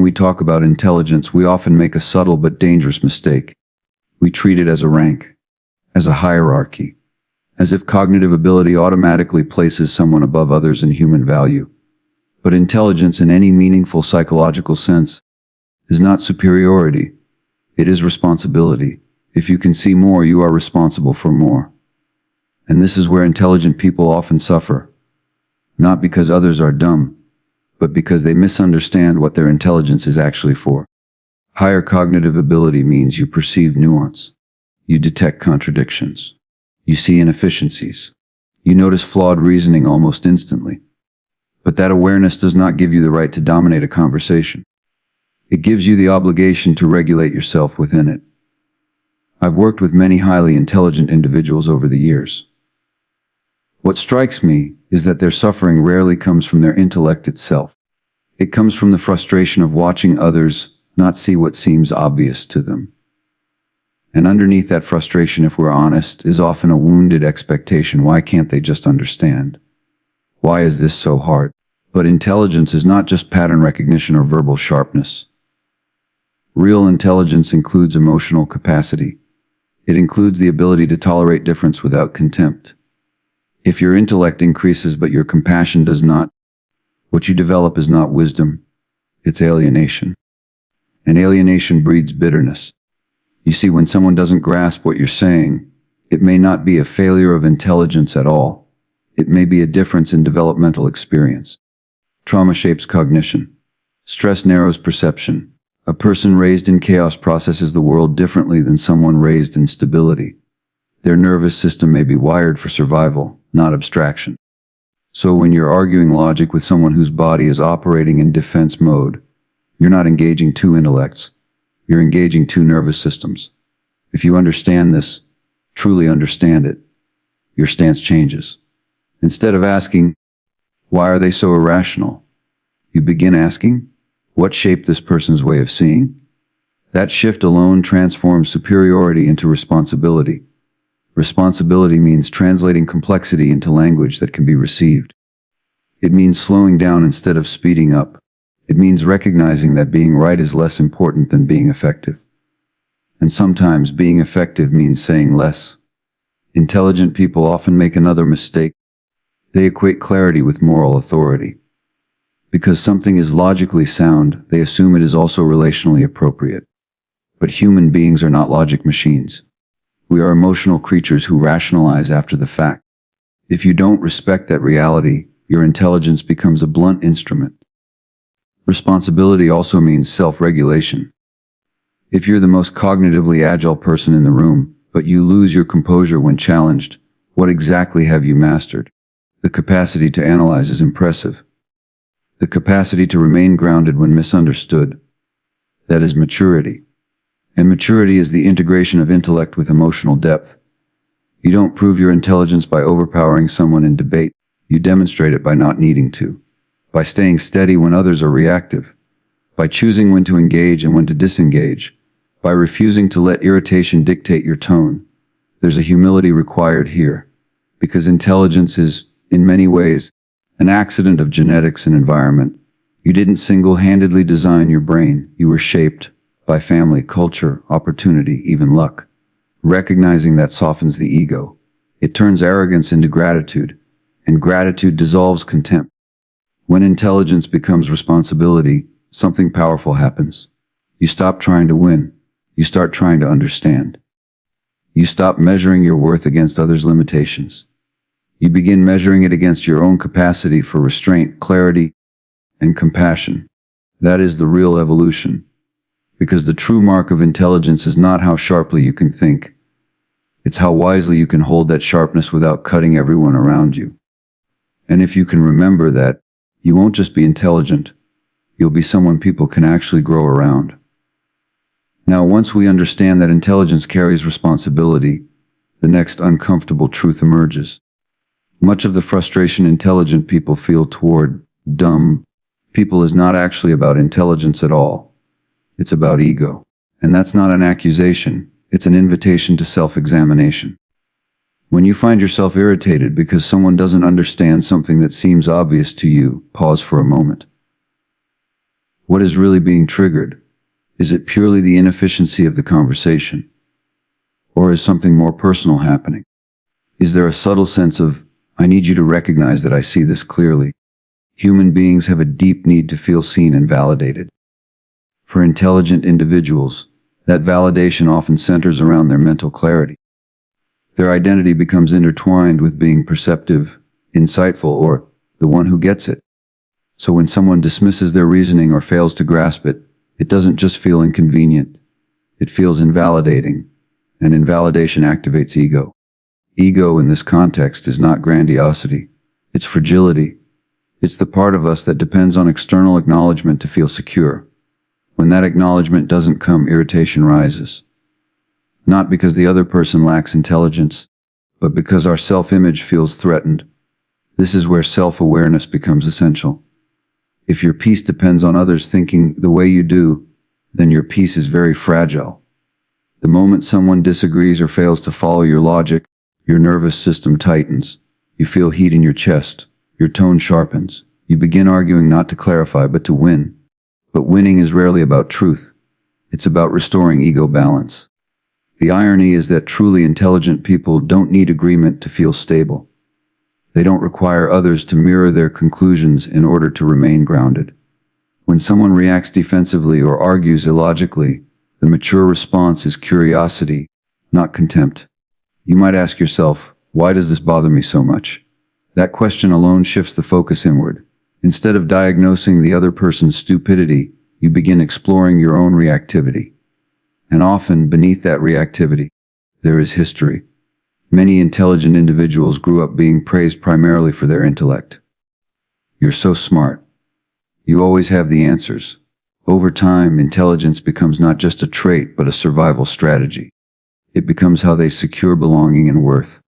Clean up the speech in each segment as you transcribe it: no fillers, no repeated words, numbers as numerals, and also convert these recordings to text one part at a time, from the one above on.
When we talk about intelligence, we often make a subtle but dangerous mistake. We treat it as a rank, as a hierarchy, as if cognitive ability automatically places someone above others in human value. But intelligence in any meaningful psychological sense is not superiority. It is responsibility. If you can see more, you are responsible for more. And this is where intelligent people often suffer. Not because others are dumb, but because they misunderstand what their intelligence is actually for. Higher cognitive ability means you perceive nuance. You detect contradictions. You see inefficiencies. You notice flawed reasoning almost instantly. But that awareness does not give you the right to dominate a conversation. It gives you the obligation to regulate yourself within it. I've worked with many highly intelligent individuals over the years. What strikes me is that their suffering rarely comes from their intellect itself. It comes from the frustration of watching others not see what seems obvious to them. And underneath that frustration, if we're honest, is often a wounded expectation. Why can't they just understand? Why is this so hard? But intelligence is not just pattern recognition or verbal sharpness. Real intelligence includes emotional capacity. It includes the ability to tolerate difference without contempt. If your intellect increases but your compassion does not, what you develop is not wisdom, it's alienation. And alienation breeds bitterness. You see, when someone doesn't grasp what you're saying, it may not be a failure of intelligence at all. It may be a difference in developmental experience. Trauma shapes cognition. Stress narrows perception. A person raised in chaos processes the world differently than someone raised in stability. Their nervous system may be wired for survival, not abstraction. So when you're arguing logic with someone whose body is operating in defense mode, you're not engaging two intellects. You're engaging two nervous systems. If you understand this, truly understand it, your stance changes. Instead of asking, why are they so irrational? You begin asking, what shaped this person's way of seeing? That shift alone transforms superiority into responsibility. Responsibility means translating complexity into language that can be received. It means slowing down instead of speeding up. It means recognizing that being right is less important than being effective. And sometimes being effective means saying less. Intelligent people often make another mistake. They equate clarity with moral authority. Because something is logically sound, they assume it is also relationally appropriate. But human beings are not logic machines. We are emotional creatures who rationalize after the fact. If you don't respect that reality, your intelligence becomes a blunt instrument. Responsibility also means self-regulation. If you're the most cognitively agile person in the room, but you lose your composure when challenged, what exactly have you mastered? The capacity to analyze is impressive. The capacity to remain grounded when misunderstood. That is maturity. And maturity is the integration of intellect with emotional depth. You don't prove your intelligence by overpowering someone in debate. You demonstrate it by not needing to. By staying steady when others are reactive. By choosing when to engage and when to disengage. By refusing to let irritation dictate your tone. There's a humility required here. Because intelligence is, in many ways, an accident of genetics and environment. You didn't single-handedly design your brain. You were shaped by family, culture, opportunity, even luck. Recognizing that softens the ego. It turns arrogance into gratitude, and gratitude dissolves contempt. When intelligence becomes responsibility, something powerful happens. You stop trying to win. You start trying to understand. You stop measuring your worth against others' limitations. You begin measuring it against your own capacity for restraint, clarity, and compassion. That is the real evolution. Because the true mark of intelligence is not how sharply you can think. It's how wisely you can hold that sharpness without cutting everyone around you. And if you can remember that, you won't just be intelligent, you'll be someone people can actually grow around. Now, once we understand that intelligence carries responsibility, the next uncomfortable truth emerges. Much of the frustration intelligent people feel toward dumb people is not actually about intelligence at all. It's about ego. And that's not an accusation, it's an invitation to self-examination. When you find yourself irritated because someone doesn't understand something that seems obvious to you, pause for a moment. What is really being triggered? Is it purely the inefficiency of the conversation? Or is something more personal happening? Is there a subtle sense of, I need you to recognize that I see this clearly? Human beings have a deep need to feel seen and validated. For intelligent individuals, that validation often centers around their mental clarity. Their identity becomes intertwined with being perceptive, insightful, or the one who gets it. So when someone dismisses their reasoning or fails to grasp it, it doesn't just feel inconvenient. It feels invalidating, and invalidation activates ego. Ego in this context is not grandiosity. It's fragility. It's the part of us that depends on external acknowledgement to feel secure. When that acknowledgement doesn't come, irritation rises. Not because the other person lacks intelligence, but because our self-image feels threatened. This is where self-awareness becomes essential. If your peace depends on others thinking the way you do, then your peace is very fragile. The moment someone disagrees or fails to follow your logic, your nervous system tightens. You feel heat in your chest. Your tone sharpens. You begin arguing not to clarify but to win. But winning is rarely about truth. It's about restoring ego balance. The irony is that truly intelligent people don't need agreement to feel stable. They don't require others to mirror their conclusions in order to remain grounded. When someone reacts defensively or argues illogically, the mature response is curiosity, not contempt. You might ask yourself, why does this bother me so much? That question alone shifts the focus inward. Instead of diagnosing the other person's stupidity, you begin exploring your own reactivity. And often, beneath that reactivity, there is history. Many intelligent individuals grew up being praised primarily for their intellect. You're so smart. You always have the answers. Over time, intelligence becomes not just a trait, but a survival strategy. It becomes how they secure belonging and worth.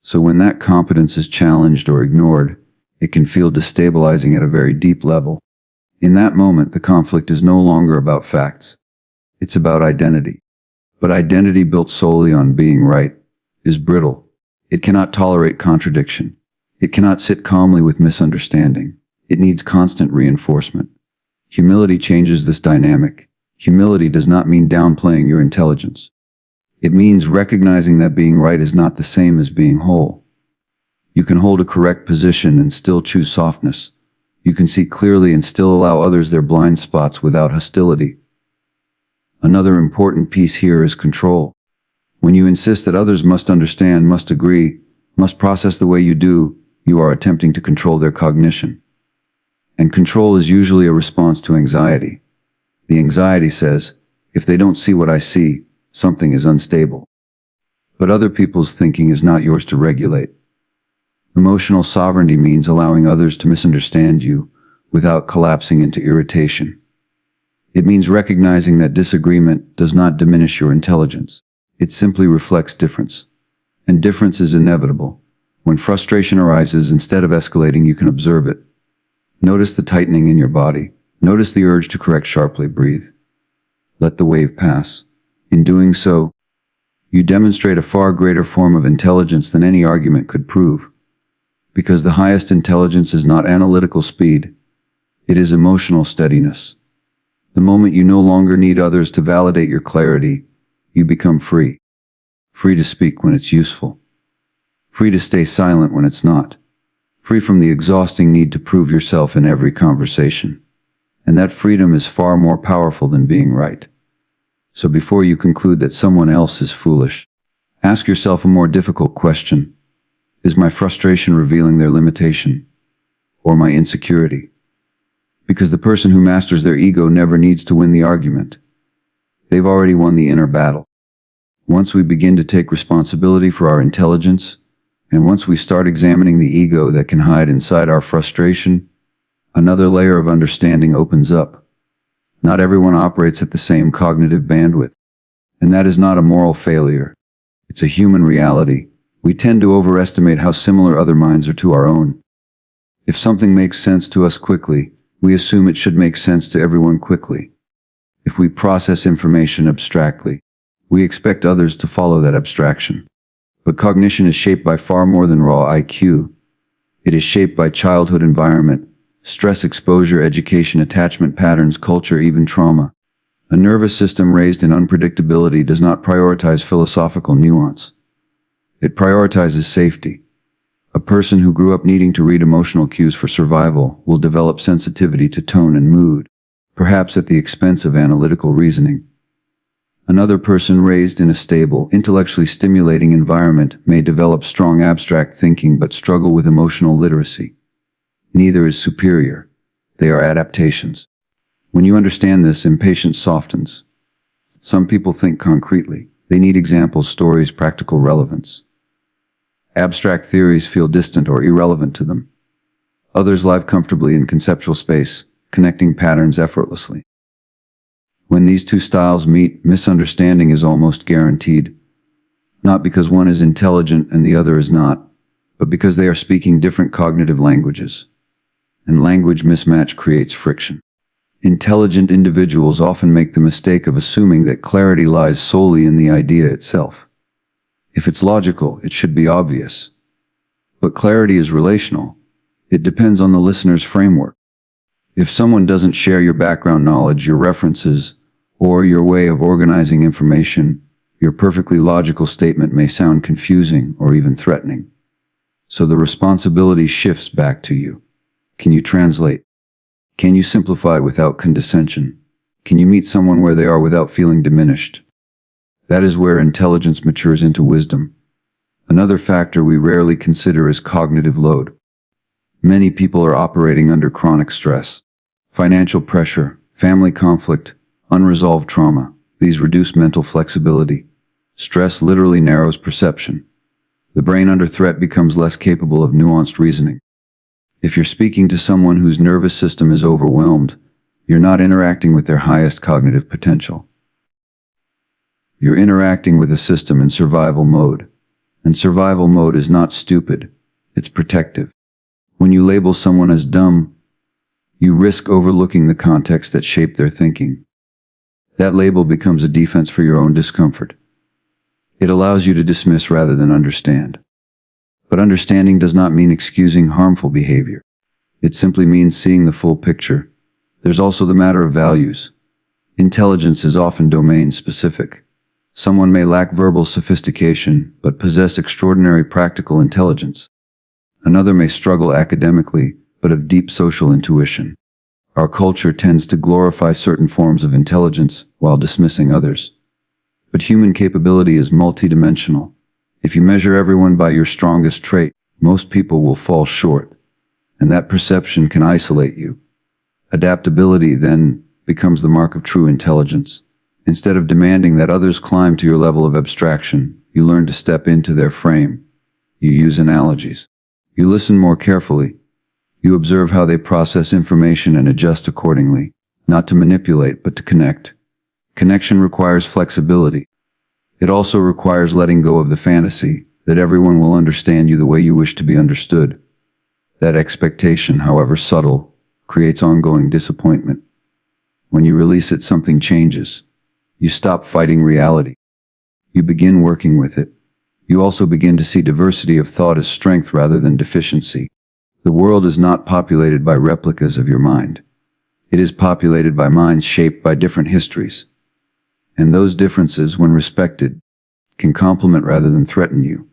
So when that competence is challenged or ignored, it can feel destabilizing at a very deep level. In that moment, the conflict is no longer about facts. It's about identity. But identity built solely on being right is brittle. It cannot tolerate contradiction. It cannot sit calmly with misunderstanding. It needs constant reinforcement. Humility changes this dynamic. Humility does not mean downplaying your intelligence. It means recognizing that being right is not the same as being whole. You can hold a correct position and still choose softness. You can see clearly and still allow others their blind spots without hostility. Another important piece here is control. When you insist that others must understand, must agree, must process the way you do, you are attempting to control their cognition. And control is usually a response to anxiety. The anxiety says, if they don't see what I see, something is unstable. But other people's thinking is not yours to regulate. Emotional sovereignty means allowing others to misunderstand you without collapsing into irritation. It means recognizing that disagreement does not diminish your intelligence. It simply reflects difference. And difference is inevitable. When frustration arises, instead of escalating, you can observe it. Notice the tightening in your body. Notice the urge to correct sharply. Breathe. Let the wave pass. In doing so, you demonstrate a far greater form of intelligence than any argument could prove. Because the highest intelligence is not analytical speed, it is emotional steadiness. The moment you no longer need others to validate your clarity, you become free. Free to speak when it's useful. Free to stay silent when it's not. Free from the exhausting need to prove yourself in every conversation. And that freedom is far more powerful than being right. So before you conclude that someone else is foolish, ask yourself a more difficult question. Is my frustration revealing their limitation or my insecurity? Because the person who masters their ego never needs to win the argument. They've already won the inner battle. Once we begin to take responsibility for our intelligence, and once we start examining the ego that can hide inside our frustration, another layer of understanding opens up. Not everyone operates at the same cognitive bandwidth. And that is not a moral failure. It's a human reality. We tend to overestimate how similar other minds are to our own. If something makes sense to us quickly, we assume it should make sense to everyone quickly. If we process information abstractly, we expect others to follow that abstraction. But cognition is shaped by far more than raw IQ. It is shaped by childhood environment, Stress exposure, education, attachment patterns, culture, even trauma. A nervous system raised in unpredictability does not prioritize philosophical nuance. It prioritizes safety. A person who grew up needing to read emotional cues for survival will develop sensitivity to tone and mood, perhaps at the expense of analytical reasoning. Another person raised in a stable, intellectually stimulating environment may develop strong abstract thinking but struggle with emotional literacy. Neither is superior. They are adaptations. When you understand this, impatience softens. Some people think concretely. They need examples, stories, practical relevance. Abstract theories feel distant or irrelevant to them. Others live comfortably in conceptual space, connecting patterns effortlessly. When these two styles meet, misunderstanding is almost guaranteed. Not because one is intelligent and the other is not, but because they are speaking different cognitive languages. And language mismatch creates friction. Intelligent individuals often make the mistake of assuming that clarity lies solely in the idea itself. If it's logical, it should be obvious. But clarity is relational. It depends on the listener's framework. If someone doesn't share your background knowledge, your references, or your way of organizing information, your perfectly logical statement may sound confusing or even threatening. So the responsibility shifts back to you. Can you translate? Can you simplify without condescension? Can you meet someone where they are without feeling diminished? That is where intelligence matures into wisdom. Another factor we rarely consider is cognitive load. Many people are operating under chronic stress. Financial pressure, family conflict, unresolved trauma. These reduce mental flexibility. Stress literally narrows perception. The brain under threat becomes less capable of nuanced reasoning. If you're speaking to someone whose nervous system is overwhelmed, you're not interacting with their highest cognitive potential. You're interacting with a system in survival mode. And survival mode is not stupid, it's protective. When you label someone as dumb, you risk overlooking the context that shaped their thinking. That label becomes a defense for your own discomfort. It allows you to dismiss rather than understand. But understanding does not mean excusing harmful behavior. It simply means seeing the full picture. There's also the matter of values. Intelligence is often domain-specific. Someone may lack verbal sophistication, but possess extraordinary practical intelligence. Another may struggle academically, but have deep social intuition. Our culture tends to glorify certain forms of intelligence while dismissing others. But human capability is multidimensional. If you measure everyone by your strongest trait, most people will fall short, and that perception can isolate you. Adaptability, then, becomes the mark of true intelligence. Instead of demanding that others climb to your level of abstraction, you learn to step into their frame. You use analogies. You listen more carefully. You observe how they process information and adjust accordingly, not to manipulate, but to connect. Connection requires flexibility. It also requires letting go of the fantasy that everyone will understand you the way you wish to be understood. That expectation, however subtle, creates ongoing disappointment. When you release it, something changes. You stop fighting reality. You begin working with it. You also begin to see diversity of thought as strength rather than deficiency. The world is not populated by replicas of your mind. It is populated by minds shaped by different histories. And those differences, when respected, can complement rather than threaten you.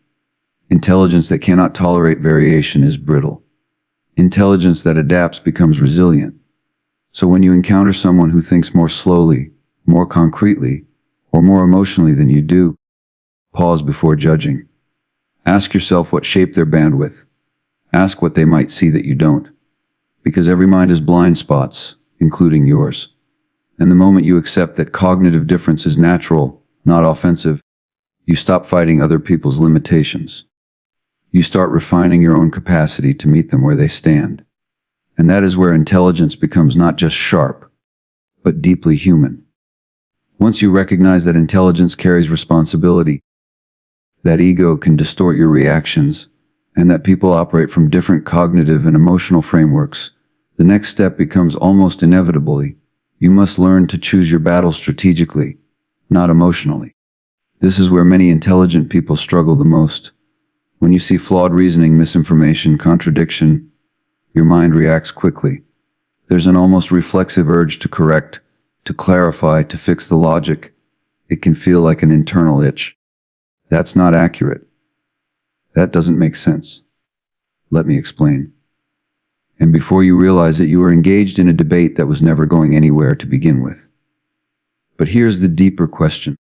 Intelligence that cannot tolerate variation is brittle. Intelligence that adapts becomes resilient. So when you encounter someone who thinks more slowly, more concretely, or more emotionally than you do, pause before judging. Ask yourself what shaped their bandwidth. Ask what they might see that you don't. Because every mind has blind spots, including yours. And the moment you accept that cognitive difference is natural, not offensive, you stop fighting other people's limitations. You start refining your own capacity to meet them where they stand. And that is where intelligence becomes not just sharp, but deeply human. Once you recognize that intelligence carries responsibility, that ego can distort your reactions, and that people operate from different cognitive and emotional frameworks, the next step becomes almost inevitably. You must learn to choose your battles strategically, not emotionally. This is where many intelligent people struggle the most. When you see flawed reasoning, misinformation, contradiction, Your mind reacts quickly. There's an almost reflexive urge to correct, to clarify, to fix the logic. It can feel like an internal itch. That's not accurate. That doesn't make sense. Let me explain. And before you realize it, you are engaged in a debate that was never going anywhere to begin with. But here's the deeper question.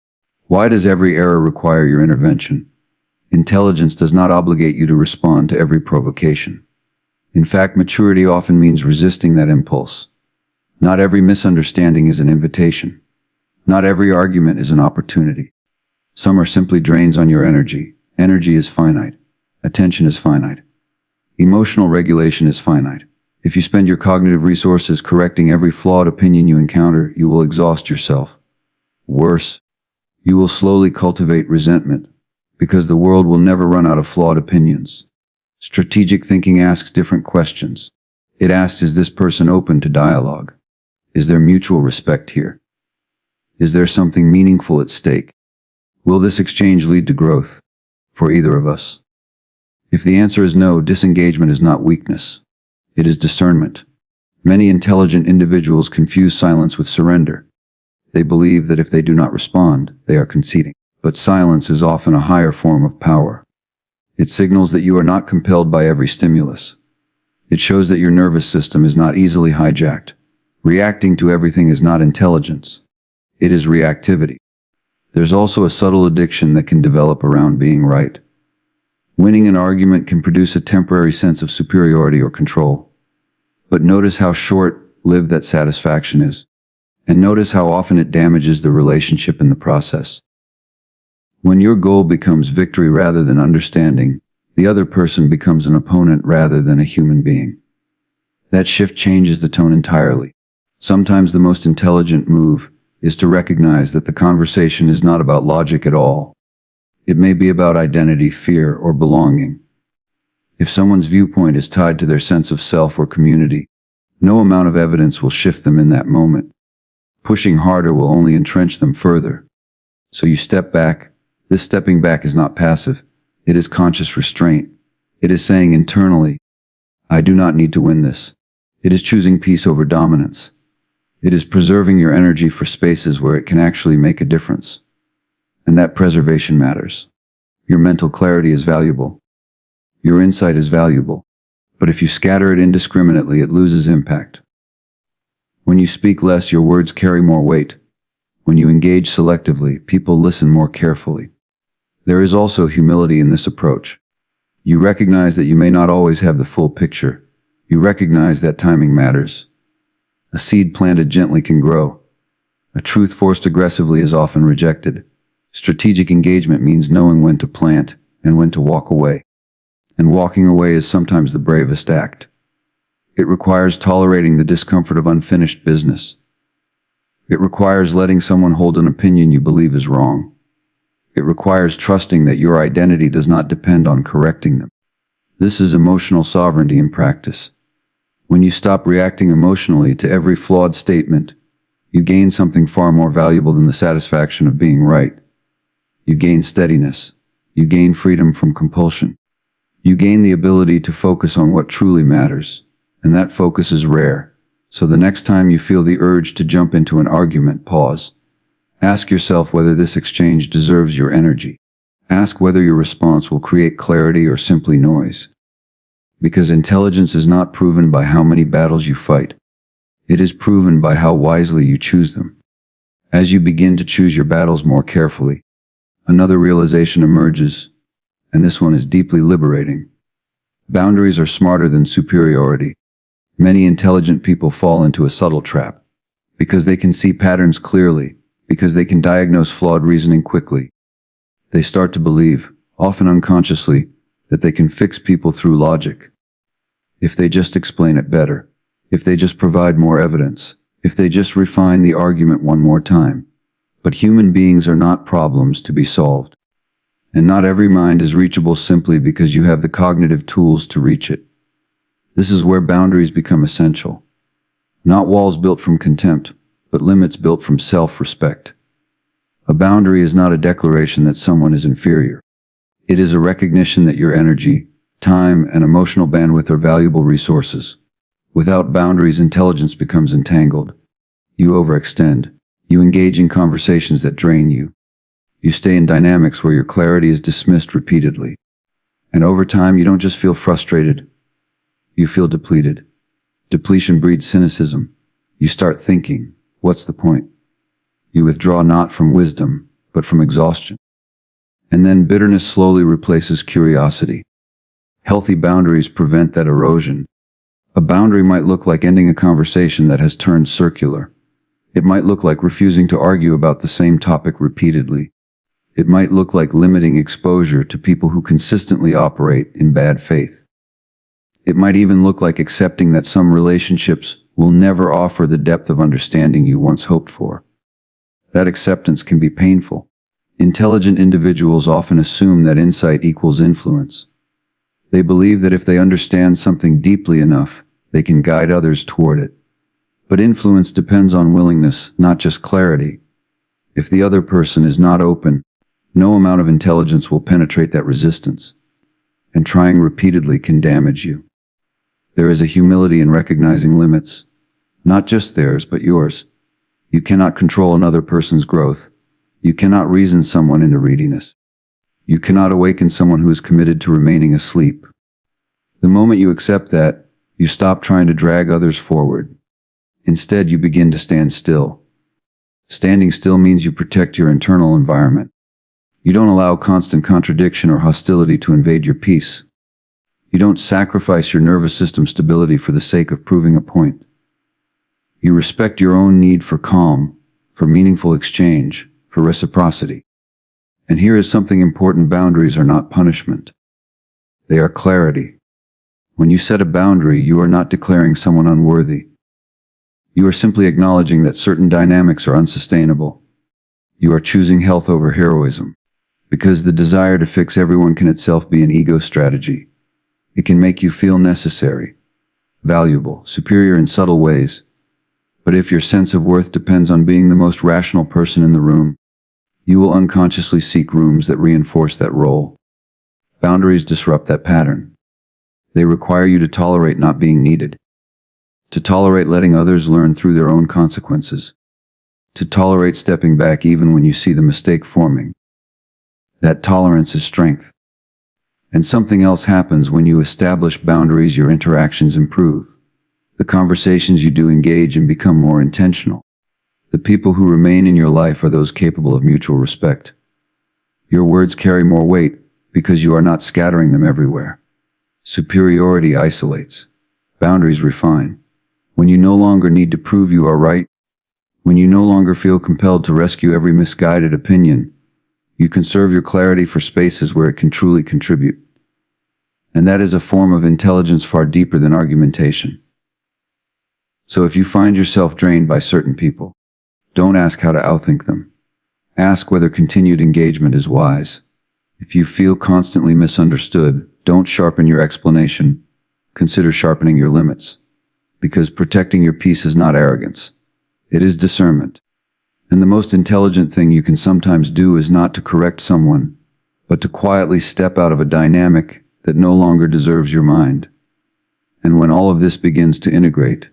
Why does every error require your intervention? Intelligence does not obligate you to respond to every provocation. In fact, maturity often means resisting that impulse. Not every misunderstanding is an invitation. Not every argument is an opportunity. Some are simply drains on your energy. Energy is finite. Attention is finite. Emotional regulation is finite. If you spend your cognitive resources correcting every flawed opinion you encounter, you will exhaust yourself. Worse, you will slowly cultivate resentment, because the world will never run out of flawed opinions. Strategic thinking asks different questions. It asks, is this person open to dialogue? Is there mutual respect here? Is there something meaningful at stake? Will this exchange lead to growth for either of us? If the answer is no, disengagement is not weakness. It is discernment. Many intelligent individuals confuse silence with surrender. They believe that if they do not respond, they are conceding. But silence is often a higher form of power. It signals that you are not compelled by every stimulus. It shows that your nervous system is not easily hijacked. Reacting to everything is not intelligence. It is reactivity. There's also a subtle addiction that can develop around being right. Winning an argument can produce a temporary sense of superiority or control. But notice how short-lived that satisfaction is. And notice how often it damages the relationship in the process. When your goal becomes victory rather than understanding, the other person becomes an opponent rather than a human being. That shift changes the tone entirely. Sometimes the most intelligent move is to recognize that the conversation is not about logic at all. It may be about identity, fear, or belonging. If someone's viewpoint is tied to their sense of self or community, no amount of evidence will shift them in that moment. Pushing harder will only entrench them further. So you step back. This stepping back is not passive. It is conscious restraint. It is saying internally, I do not need to win this. It is choosing peace over dominance. It is preserving your energy for spaces where it can actually make a difference. And that preservation matters. Your mental clarity is valuable. Your insight is valuable. But if you scatter it indiscriminately, it loses impact. When you speak less, your words carry more weight. When you engage selectively, people listen more carefully. There is also humility in this approach. You recognize that you may not always have the full picture. You recognize that timing matters. A seed planted gently can grow. A truth forced aggressively is often rejected. Strategic engagement means knowing when to plant and when to walk away. And walking away is sometimes the bravest act. It requires tolerating the discomfort of unfinished business. It requires letting someone hold an opinion you believe is wrong. It requires trusting that your identity does not depend on correcting them. This is emotional sovereignty in practice. When you stop reacting emotionally to every flawed statement, you gain something far more valuable than the satisfaction of being right. You gain steadiness. You gain freedom from compulsion. You gain the ability to focus on what truly matters, and that focus is rare. So the next time you feel the urge to jump into an argument, pause. Ask yourself whether this exchange deserves your energy. Ask whether your response will create clarity or simply noise. Because intelligence is not proven by how many battles you fight. It is proven by how wisely you choose them. As you begin to choose your battles more carefully, another realization emerges, and this one is deeply liberating. Boundaries are smarter than superiority. Many intelligent people fall into a subtle trap. Because they can see patterns clearly, because they can diagnose flawed reasoning quickly. They start to believe, often unconsciously, that they can fix people through logic. If they just explain it better, if they just provide more evidence, if they just refine the argument one more time. But human beings are not problems to be solved. And not every mind is reachable simply because you have the cognitive tools to reach it. This is where boundaries become essential. Not walls built from contempt, but limits built from self-respect. A boundary is not a declaration that someone is inferior. It is a recognition that your energy, Time and emotional bandwidth are valuable resources. Without boundaries, intelligence becomes entangled. You overextend. You engage in conversations that drain you. You stay in dynamics where your clarity is dismissed repeatedly. And over time, you don't just feel frustrated. You feel depleted. Depletion breeds cynicism. You start thinking, what's the point? You withdraw not from wisdom, but from exhaustion. And then bitterness slowly replaces curiosity. Healthy boundaries prevent that erosion. A boundary might look like ending a conversation that has turned circular. It might look like refusing to argue about the same topic repeatedly. It might look like limiting exposure to people who consistently operate in bad faith. It might even look like accepting that some relationships will never offer the depth of understanding you once hoped for. That acceptance can be painful. Intelligent individuals often assume that insight equals influence. They believe that if they understand something deeply enough, they can guide others toward it. But influence depends on willingness, not just clarity. If the other person is not open, no amount of intelligence will penetrate that resistance. And trying repeatedly can damage you. There is a humility in recognizing limits. Not just theirs, but yours. You cannot control another person's growth. You cannot reason someone into readiness. You cannot awaken someone who is committed to remaining asleep. The moment you accept that, you stop trying to drag others forward. Instead, you begin to stand still. Standing still means you protect your internal environment. You don't allow constant contradiction or hostility to invade your peace. You don't sacrifice your nervous system stability for the sake of proving a point. You respect your own need for calm, for meaningful exchange, for reciprocity. And here is something important: boundaries are not punishment. They are clarity. When you set a boundary, you are not declaring someone unworthy. You are simply acknowledging that certain dynamics are unsustainable. You are choosing health over heroism. Because the desire to fix everyone can itself be an ego strategy. It can make you feel necessary, valuable, superior in subtle ways. But if your sense of worth depends on being the most rational person in the room, you will unconsciously seek rooms that reinforce that role. Boundaries disrupt that pattern. They require you to tolerate not being needed. To tolerate letting others learn through their own consequences. To tolerate stepping back even when you see the mistake forming. That tolerance is strength. And something else happens when you establish boundaries. Your interactions improve. The conversations you do engage in become more intentional. The people who remain in your life are those capable of mutual respect. Your words carry more weight because you are not scattering them everywhere. Superiority isolates. Boundaries refine. When you no longer need to prove you are right, when you no longer feel compelled to rescue every misguided opinion, you conserve your clarity for spaces where it can truly contribute. And that is a form of intelligence far deeper than argumentation. So if you find yourself drained by certain people, don't ask how to outthink them. Ask whether continued engagement is wise. If you feel constantly misunderstood, don't sharpen your explanation. Consider sharpening your limits. Because protecting your peace is not arrogance. It is discernment. And the most intelligent thing you can sometimes do is not to correct someone, but to quietly step out of a dynamic that no longer deserves your mind. And when all of this begins to integrate,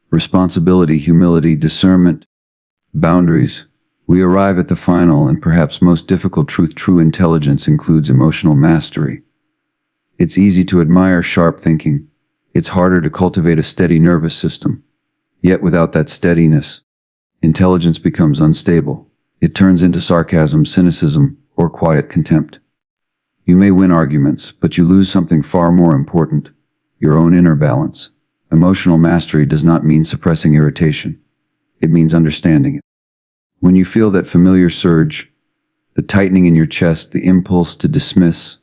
responsibility, humility, discernment, boundaries, we arrive at the final and perhaps most difficult truth. True intelligence includes emotional mastery. It's easy to admire sharp thinking. It's harder to cultivate a steady nervous system. Yet without that steadiness, intelligence becomes unstable. It turns into sarcasm, cynicism, or quiet contempt. You may win arguments, but you lose something far more important: your own inner balance. Emotional mastery does not mean suppressing irritation. It means understanding it. When you feel that familiar surge, the tightening in your chest, the impulse to dismiss,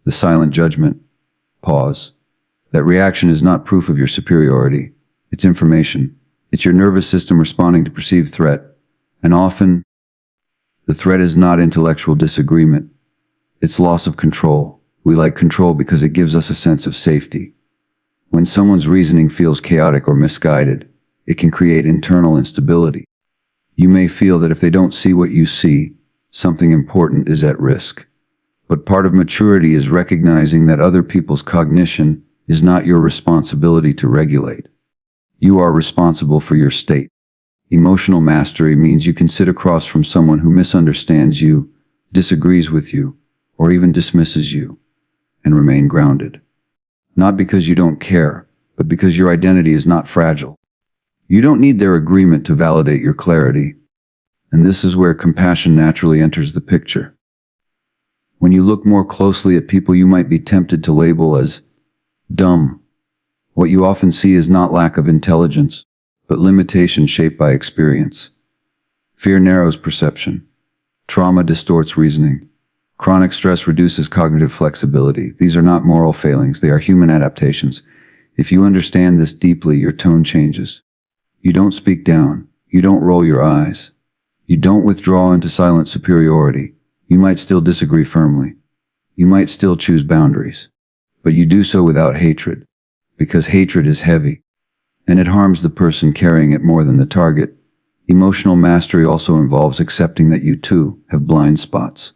the silent judgment, pause. That reaction is not proof of your superiority. It's information. It's your nervous system responding to perceived threat. And often, the threat is not intellectual disagreement. It's loss of control. We like control because it gives us a sense of safety. When someone's reasoning feels chaotic or misguided, it can create internal instability. You may feel that if they don't see what you see, something important is at risk. But part of maturity is recognizing that other people's cognition is not your responsibility to regulate. You are responsible for your state. Emotional mastery means you can sit across from someone who misunderstands you, disagrees with you, or even dismisses you, and remain grounded. Not because you don't care, but because your identity is not fragile. You don't need their agreement to validate your clarity. And this is where compassion naturally enters the picture. When you look more closely at people you might be tempted to label as dumb, what you often see is not lack of intelligence, but limitation shaped by experience. Fear narrows perception. Trauma distorts reasoning. Chronic stress reduces cognitive flexibility. These are not moral failings, they are human adaptations. If you understand this deeply, your tone changes. You don't speak down. You don't roll your eyes. You don't withdraw into silent superiority. You might still disagree firmly. You might still choose boundaries. But you do so without hatred, because hatred is heavy, and it harms the person carrying it more than the target. Emotional mastery also involves accepting that you too have blind spots.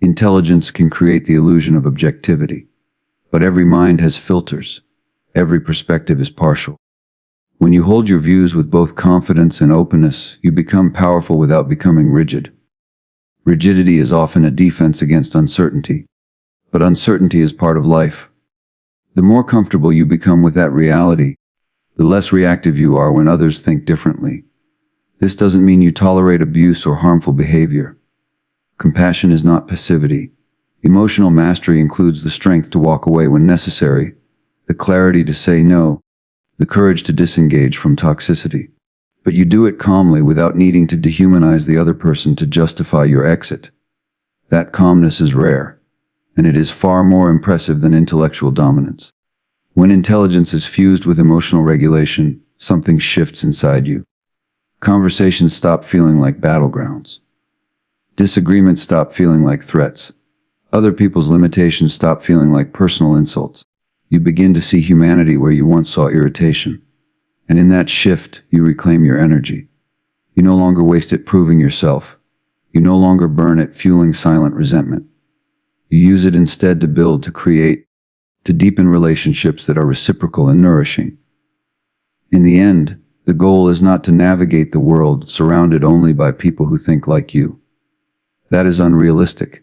Intelligence can create the illusion of objectivity, but every mind has filters. Every perspective is partial. When you hold your views with both confidence and openness, you become powerful without becoming rigid. Rigidity is often a defense against uncertainty, but uncertainty is part of life. The more comfortable you become with that reality, the less reactive you are when others think differently. This doesn't mean you tolerate abuse or harmful behavior. Compassion is not passivity. Emotional mastery includes the strength to walk away when necessary, the clarity to say no, the courage to disengage from toxicity. But you do it calmly without needing to dehumanize the other person to justify your exit. That calmness is rare, and it is far more impressive than intellectual dominance. When intelligence is fused with emotional regulation, something shifts inside you. Conversations stop feeling like battlegrounds. Disagreements stop feeling like threats. Other people's limitations stop feeling like personal insults. You begin to see humanity where you once saw irritation. And in that shift, you reclaim your energy. You no longer waste it proving yourself. You no longer burn it fueling silent resentment. You use it instead to build, to create, to deepen relationships that are reciprocal and nourishing. In the end, the goal is not to navigate the world surrounded only by people who think like you. That is unrealistic.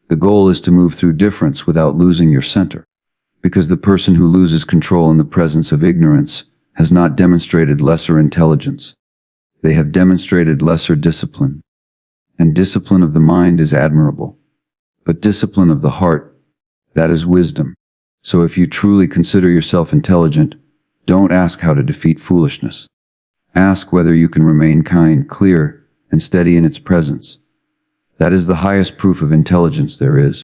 The goal is to move through difference without losing your center. Because the person who loses control in the presence of ignorance has not demonstrated lesser intelligence. They have demonstrated lesser discipline. And discipline of the mind is admirable. But discipline of the heart, that is wisdom. So if you truly consider yourself intelligent, don't ask how to defeat foolishness. Ask whether you can remain kind, clear, and steady in its presence. That is the highest proof of intelligence there is.